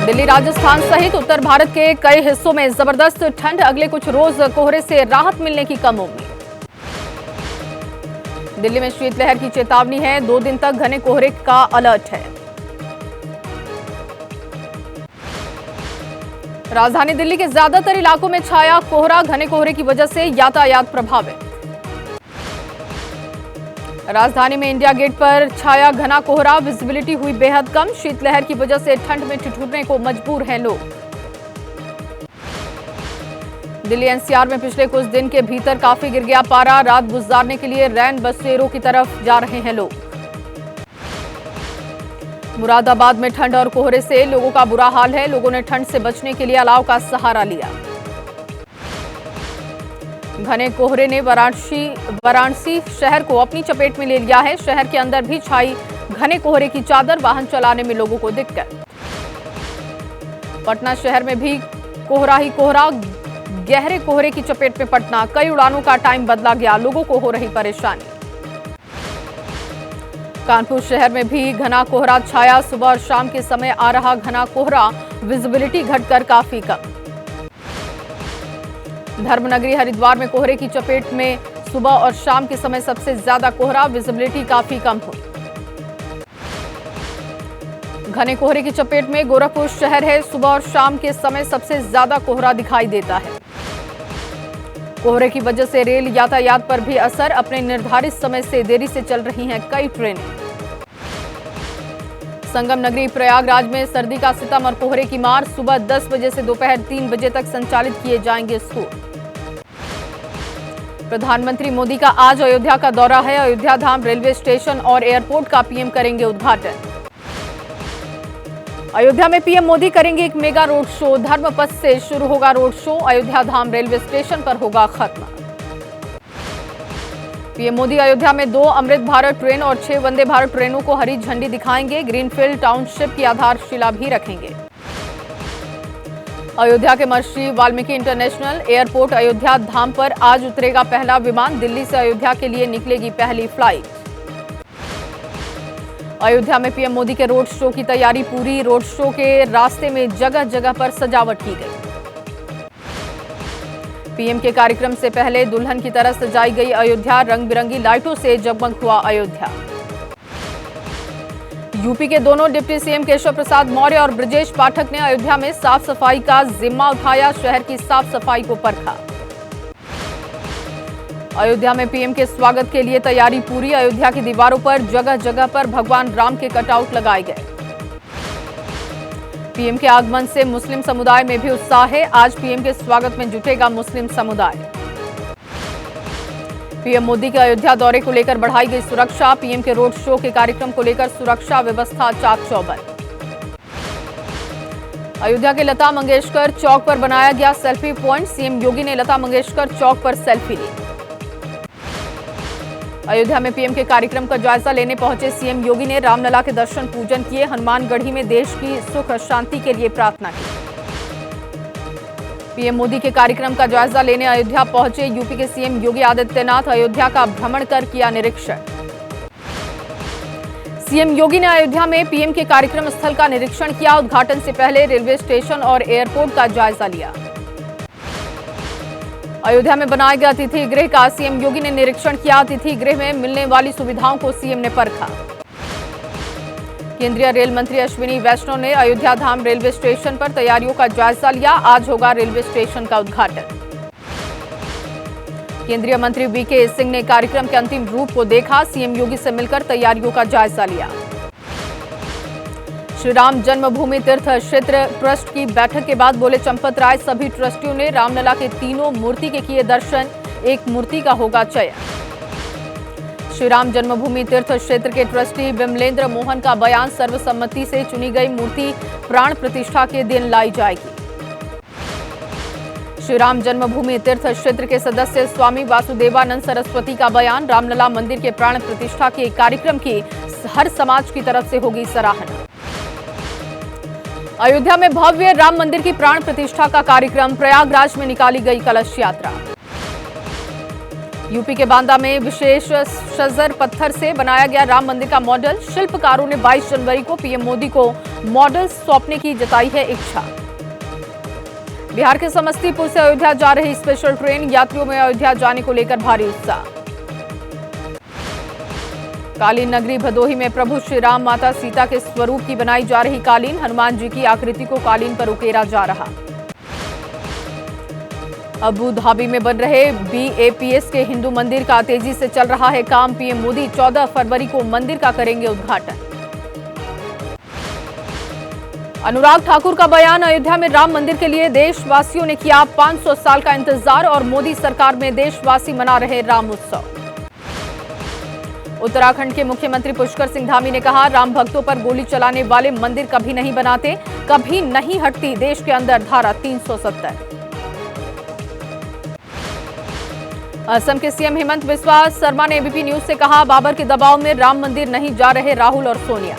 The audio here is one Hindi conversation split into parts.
दिल्ली, राजस्थान सहित उत्तर भारत के कई हिस्सों में जबरदस्त ठंड। अगले कुछ रोज कोहरे से राहत मिलने की कम उम्मीद। दिल्ली में शीतलहर की चेतावनी है। 2 दिन तक घने कोहरे का अलर्ट है। राजधानी दिल्ली के ज्यादातर इलाकों में छाया कोहरा। घने कोहरे की वजह से यातायात प्रभावित। राजधानी में इंडिया गेट पर छाया घना कोहरा। विजिबिलिटी हुई बेहद कम। शीतलहर की वजह से ठंड में ठिठुरने को मजबूर हैं लोग। दिल्ली एनसीआर में पिछले कुछ दिन के भीतर काफी गिर गया पारा। रात गुजारने के लिए रैन बसेरों की तरफ जा रहे हैं लोग। मुरादाबाद में ठंड और कोहरे से लोगों का बुरा हाल है। लोगों ने ठंड से बचने के लिए अलाव का सहारा लिया। घने कोहरे ने वाराणसी शहर को अपनी चपेट में ले लिया है। शहर के अंदर भी छाई घने कोहरे की चादर। वाहन चलाने में लोगों को दिक्कत। पटना शहर में भी कोहरा ही कोहरा। गहरे कोहरे की चपेट में पटना। कई उड़ानों का टाइम बदला गया। लोगों को हो रही परेशानी। कानपुर शहर में भी घना कोहरा छाया। सुबह और शाम के समय आ रहा घना कोहरा। विजिबिलिटी घटकर काफी कम। धर्मनगरी हरिद्वार में कोहरे की चपेट में सुबह और शाम के समय सबसे ज्यादा कोहरा। विजिबिलिटी काफी कम हुई। घने कोहरे की चपेट में गोरखपुर शहर है। सुबह और शाम के समय सबसे ज्यादा कोहरा दिखाई देता है। कोहरे की वजह से रेल यातायात पर भी असर। अपने निर्धारित समय से देरी से चल रही हैं कई ट्रेनें। संगम नगरी प्रयागराज में सर्दी का सितम और कोहरे की मार। सुबह 10 बजे से दोपहर 3 बजे तक संचालित किए जाएंगे स्कूल। प्रधानमंत्री मोदी का आज अयोध्या का दौरा है। अयोध्या धाम रेलवे स्टेशन और एयरपोर्ट का पीएम करेंगे उद्घाटन। अयोध्या में पीएम मोदी करेंगे एक मेगा रोड शो। धर्मपथ से शुरू होगा रोड शो। अयोध्या धाम रेलवे स्टेशन पर होगा खत्म। पीएम मोदी अयोध्या में 2 अमृत भारत ट्रेन और 6 वंदे भारत ट्रेनों को हरी झंडी दिखाएंगे। ग्रीनफील्ड टाउनशिप की आधारशिला भी रखेंगे। अयोध्या के महर्षि वाल्मीकि इंटरनेशनल एयरपोर्ट अयोध्या धाम पर आज उतरेगा पहला विमान। दिल्ली से अयोध्या के लिए निकलेगी पहली फ्लाइट। अयोध्या में पीएम मोदी के रोड शो की तैयारी पूरी। रोड शो के रास्ते में जगह जगह पर सजावट की गई। पीएम के कार्यक्रम से पहले दुल्हन की तरह सजाई गई अयोध्या। रंग बिरंगी लाइटों से जगमग हुआ अयोध्या। यूपी के दोनों डिप्टी सीएम केशव प्रसाद मौर्य और ब्रजेश पाठक ने अयोध्या में साफ सफाई का जिम्मा उठाया। शहर की साफ सफाई को परखा। अयोध्या में पीएम के स्वागत के लिए तैयारी पूरी। अयोध्या की दीवारों पर जगह जगह पर भगवान राम के कटआउट लगाए गए। पीएम के आगमन से मुस्लिम समुदाय में भी उत्साह है। आज पीएम के स्वागत में जुटेगा मुस्लिम समुदाय। पीएम मोदी के अयोध्या दौरे को लेकर बढ़ाई गई सुरक्षा। पीएम के रोड शो के कार्यक्रम को लेकर सुरक्षा व्यवस्था चाक चौबंद। अयोध्या के लता मंगेशकर चौक पर बनाया गया सेल्फी पॉइंट। सीएम योगी ने लता मंगेशकर चौक पर सेल्फी ली। अयोध्या में पीएम के कार्यक्रम का जायजा लेने पहुंचे सीएम योगी ने रामलला के दर्शन पूजन किए। हनुमानगढ़ी में देश की सुख शांति के लिए प्रार्थना की। पीएम मोदी के कार्यक्रम का जायजा लेने अयोध्या पहुंचे यूपी के सीएम योगी आदित्यनाथ। अयोध्या का भ्रमण कर किया निरीक्षण। सीएम योगी ने अयोध्या में पीएम के कार्यक्रम स्थल का निरीक्षण किया। उद्घाटन से पहले रेलवे स्टेशन और एयरपोर्ट का जायजा लिया। अयोध्या में बनाए गए अतिथि गृह का सीएम योगी ने निरीक्षण किया। अतिथि गृह में मिलने वाली सुविधाओं को सीएम ने परखा। केंद्रीय रेल मंत्री अश्विनी वैष्णव ने अयोध्या धाम रेलवे स्टेशन पर तैयारियों का जायजा लिया। आज होगा रेलवे स्टेशन का उद्घाटन। केंद्रीय मंत्री वीके सिंह ने कार्यक्रम के अंतिम रूप को देखा। सीएम योगी से मिलकर तैयारियों का जायजा लिया। श्री राम जन्मभूमि तीर्थ क्षेत्र ट्रस्ट की बैठक के बाद बोले चंपत राय। सभी ट्रस्टियों ने रामलला के तीनों मूर्ति के किए दर्शन। एक मूर्ति का होगा चयन। श्री राम जन्मभूमि तीर्थ क्षेत्र के ट्रस्टी विमलेंद्र मोहन का बयान। सर्वसम्मति से चुनी गई मूर्ति प्राण प्रतिष्ठा के दिन लाई जाएगी। श्री राम जन्मभूमि तीर्थ क्षेत्र के सदस्य स्वामी वासुदेवानंद सरस्वती का बयान। रामलला मंदिर के प्राण प्रतिष्ठा के कार्यक्रम की हर समाज की तरफ से होगी सराहना। अयोध्या में भव्य राम मंदिर की प्राण प्रतिष्ठा का कार्यक्रम। प्रयागराज में निकाली गई कलश यात्रा। यूपी के बांदा में विशेष शजर पत्थर से बनाया गया राम मंदिर का मॉडल। शिल्पकारों ने 22 जनवरी को पीएम मोदी को मॉडल सौंपने की जताई है इच्छा। बिहार के समस्तीपुर से अयोध्या जा रही स्पेशल ट्रेन, यात्रियों में अयोध्या जाने को लेकर भारी उत्साह। कालीन नगरी भदोही में प्रभु श्री राम माता सीता के स्वरूप की बनाई जा रही कालीन, हनुमान जी की आकृति को कालीन पर उकेरा जा रहा। अबू धाबी में बन रहे BAPS के हिंदू मंदिर का तेजी से चल रहा है काम। पीएम मोदी 14 फरवरी को मंदिर का करेंगे उद्घाटन। अनुराग ठाकुर का बयान, अयोध्या में राम मंदिर के लिए देशवासियों ने किया 500 साल का इंतजार और मोदी सरकार में देशवासी मना रहे राम उत्सव। उत्तराखंड के मुख्यमंत्री पुष्कर सिंह धामी ने कहा, राम भक्तों पर गोली चलाने वाले मंदिर कभी नहीं बनाते, कभी नहीं हटती देश के अंदर धारा 370। असम के सीएम हेमंत बिस्वा शर्मा ने एबीपी न्यूज से कहा, बाबर के दबाव में राम मंदिर नहीं जा रहे राहुल और सोनिया।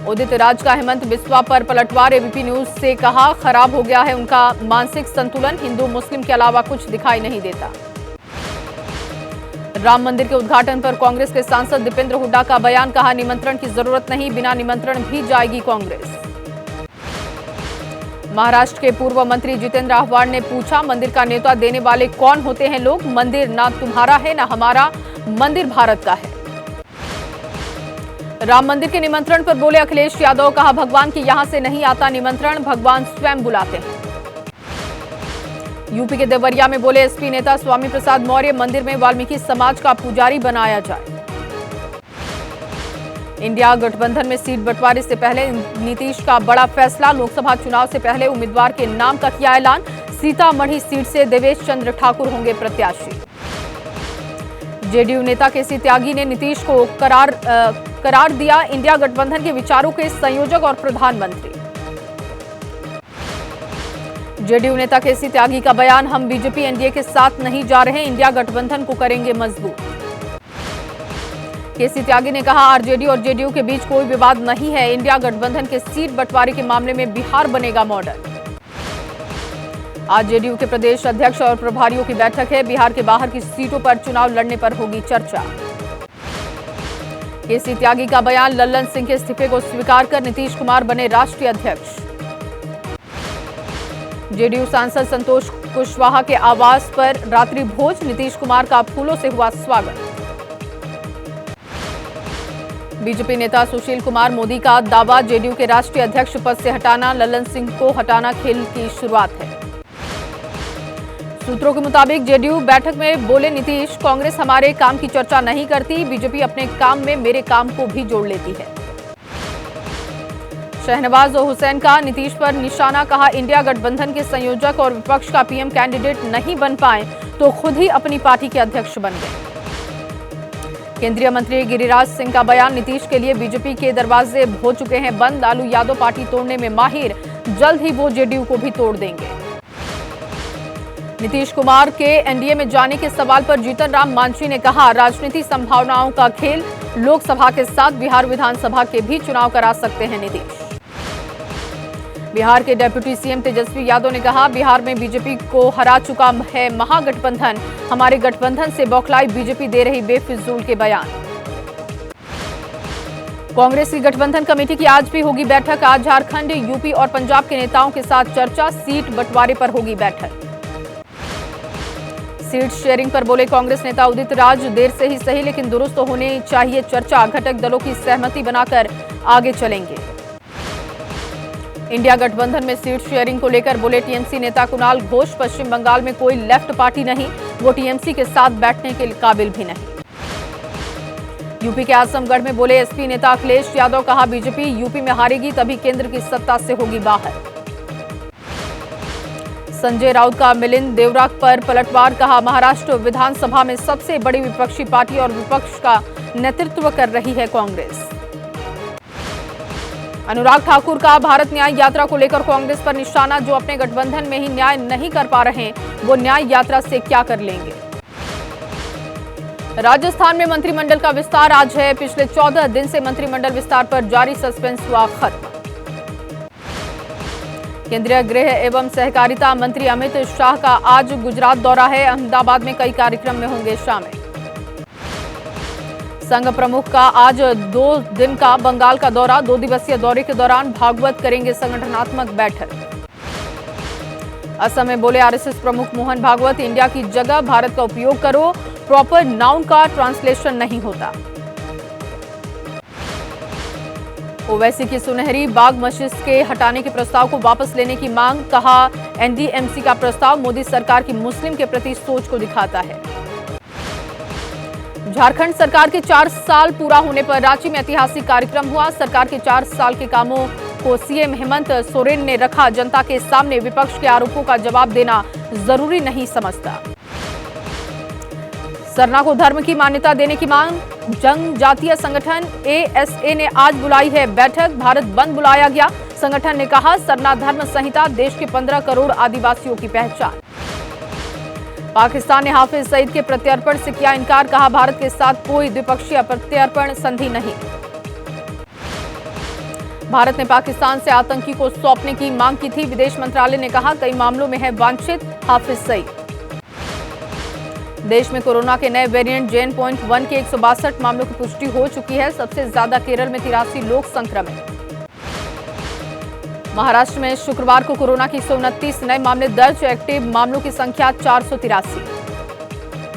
उदित राज का हेमंत बिस्वा पर पलटवार, एबीपी न्यूज से कहा, खराब हो गया है उनका मानसिक संतुलन, हिंदू मुस्लिम के अलावा कुछ दिखाई नहीं देता। राम मंदिर के उद्घाटन पर कांग्रेस के सांसद दीपेंद्र हुड्डा का बयान, कहा, निमंत्रण की जरूरत नहीं, बिना निमंत्रण भी जाएगी कांग्रेस। महाराष्ट्र के पूर्व मंत्री जितेंद्र आह्वान ने पूछा, मंदिर का न्योता देने वाले कौन होते हैं लोग? मंदिर ना तुम्हारा है ना हमारा, मंदिर भारत का है। राम मंदिर के निमंत्रण पर बोले अखिलेश यादव, कहा, भगवान के यहां से नहीं आता निमंत्रण, भगवान स्वयं बुलाते हैं। यूपी के देवरिया में बोले एसपी नेता स्वामी प्रसाद मौर्य, मंदिर में वाल्मीकि समाज का पुजारी बनाया जाए। इंडिया गठबंधन में सीट बंटवारे से पहले नीतीश का बड़ा फैसला, लोकसभा चुनाव से पहले उम्मीदवार के नाम का किया ऐलान। सीतामढ़ी सीट से देवेश चंद्र ठाकुर होंगे प्रत्याशी। जेडीयू नेता केसी त्यागी ने नीतीश को करार दिया इंडिया गठबंधन के विचारों के संयोजक और प्रधानमंत्री। जेडीयू नेता केसी त्यागी का बयान, हम बीजेपी एनडीए के साथ नहीं जा रहे, इंडिया गठबंधन को करेंगे मजबूत। केसी त्यागी ने कहा, आरजेडी और जेडीयू के बीच कोई विवाद नहीं है, इंडिया गठबंधन के सीट बंटवारे के मामले में बिहार बनेगा मॉडल। आज जेडीयू के प्रदेश अध्यक्ष और प्रभारियों की बैठक है, बिहार के बाहर की सीटों पर चुनाव लड़ने पर होगी चर्चा। केसी त्यागी का बयान, लल्लन सिंह के इस्तीफे को स्वीकार कर नीतीश कुमार बने राष्ट्रीय अध्यक्ष। जेडीयू सांसद संतोष कुशवाहा के आवास पर रात्रि भोज, नीतीश कुमार का फूलों से हुआ स्वागत। बीजेपी नेता सुशील कुमार मोदी का दावा, जेडीयू के राष्ट्रीय अध्यक्ष पद से हटाना, लल्लन सिंह को हटाना खेल की शुरुआत है। सूत्रों के मुताबिक जेडीयू बैठक में बोले नीतीश, कांग्रेस हमारे काम की चर्चा नहीं करती, बीजेपी अपने काम में मेरे काम को भी जोड़ लेती है। शहनवाज हुसैन का नीतीश पर निशाना, कहा, इंडिया गठबंधन के संयोजक और विपक्ष का पीएम कैंडिडेट नहीं बन पाए तो खुद ही अपनी पार्टी के अध्यक्ष बन गए। केंद्रीय मंत्री गिरिराज सिंह का बयान, नीतीश के लिए बीजेपी के दरवाजे हो चुके हैं बंद, लालू यादव पार्टी तोड़ने में माहिर, जल्द ही वो जेडीयू को भी तोड़ देंगे। नीतीश कुमार के एनडीए में जाने के सवाल पर जीतन राम मांझी ने कहा, राजनीति संभावनाओं का खेल, लोकसभा के साथ बिहार विधानसभा के भी चुनाव करा सकते हैं नीतीश। बिहार के डिप्टी सीएम तेजस्वी यादव ने कहा, बिहार में बीजेपी को हरा चुका है महागठबंधन, हमारे गठबंधन से बौखलाई बीजेपी दे रही बेफिजूल के बयान। कांग्रेस की गठबंधन कमेटी की आज भी होगी बैठक, आज झारखंड, यूपी और पंजाब के नेताओं के साथ चर्चा, सीट बंटवारे पर होगी बैठक। सीट शेयरिंग पर बोले कांग्रेस नेता उदित राज, देर से ही सही लेकिन दुरुस्त होने चाहिए चर्चा, घटक दलों की सहमति बनाकर आगे चलेंगे। इंडिया गठबंधन में सीट शेयरिंग को लेकर बोले टीएमसी नेता कुणाल घोष, पश्चिम बंगाल में कोई लेफ्ट पार्टी नहीं, वो टीएमसी के साथ बैठने के काबिल भी नहीं। यूपी के आजमगढ़ में बोले एसपी नेता अखिलेश यादव, कहा, बीजेपी यूपी में हारेगी तभी केंद्र की सत्ता से होगी बाहर। संजय राउत का मिलिंद देवरा पर पलटवार, कहा, महाराष्ट्र विधानसभा में सबसे बड़ी विपक्षी पार्टी और विपक्ष का नेतृत्व कर रही है कांग्रेस। अनुराग ठाकुर का भारत न्याय यात्रा को लेकर कांग्रेस पर निशाना, जो अपने गठबंधन में ही न्याय नहीं कर पा रहे वो न्याय यात्रा से क्या कर लेंगे। राजस्थान में मंत्रिमंडल का विस्तार आज है, पिछले 14 दिन से मंत्रिमंडल विस्तार पर जारी सस्पेंस हुआ खत्म। केंद्रीय गृह एवं सहकारिता मंत्री अमित शाह का आज गुजरात दौरा है। अहमदाबाद में कई कार्यक्रम में होंगे शामिल। संघ प्रमुख का आज 2 दिन का बंगाल का दौरा। 2 दिवसीय दौरे के दौरान भागवत करेंगे संगठनात्मक बैठक। असम में बोले आरएसएस प्रमुख मोहन भागवत, इंडिया की जगह भारत का उपयोग करो, प्रॉपर नाउन का ट्रांसलेशन नहीं होता। ओवैसी की सुनहरी बाग मस्जिद के हटाने के प्रस्ताव को वापस लेने की मांग। कहा, एनडीएमसी का प्रस्ताव मोदी सरकार की मुस्लिम के प्रति सोच को दिखाता है। झारखंड सरकार के 4 साल पूरा होने पर रांची में ऐतिहासिक कार्यक्रम हुआ। सरकार के 4 साल के कामों को सीएम हेमंत सोरेन ने रखा जनता के सामने। विपक्ष के आरोपों का जवाब देना जरूरी नहीं समझता। सरना को धर्म की मान्यता देने की मांग। जनजातीय संगठन एएसए ने आज बुलाई है बैठक। भारत बंद बुलाया गया। संगठन ने कहा, सरना धर्म संहिता देश के 15 करोड़ आदिवासियों की पहचान। पाकिस्तान ने हाफिज सईद के प्रत्यर्पण से किया इनकार। कहा, भारत के साथ कोई द्विपक्षीय प्रत्यर्पण संधि नहीं। भारत ने पाकिस्तान से आतंकी को सौंपने की मांग की थी। विदेश मंत्रालय ने कहा, कई मामलों में है वांछित हाफिज सईद। देश में कोरोना के नए वेरिएंट JN.1 के 162 मामलों की पुष्टि हो चुकी है। सबसे ज्यादा केरल में 83 लोग संक्रमित। महाराष्ट्र में शुक्रवार को कोरोना के 129 नए मामले दर्ज। एक्टिव मामलों की संख्या 483।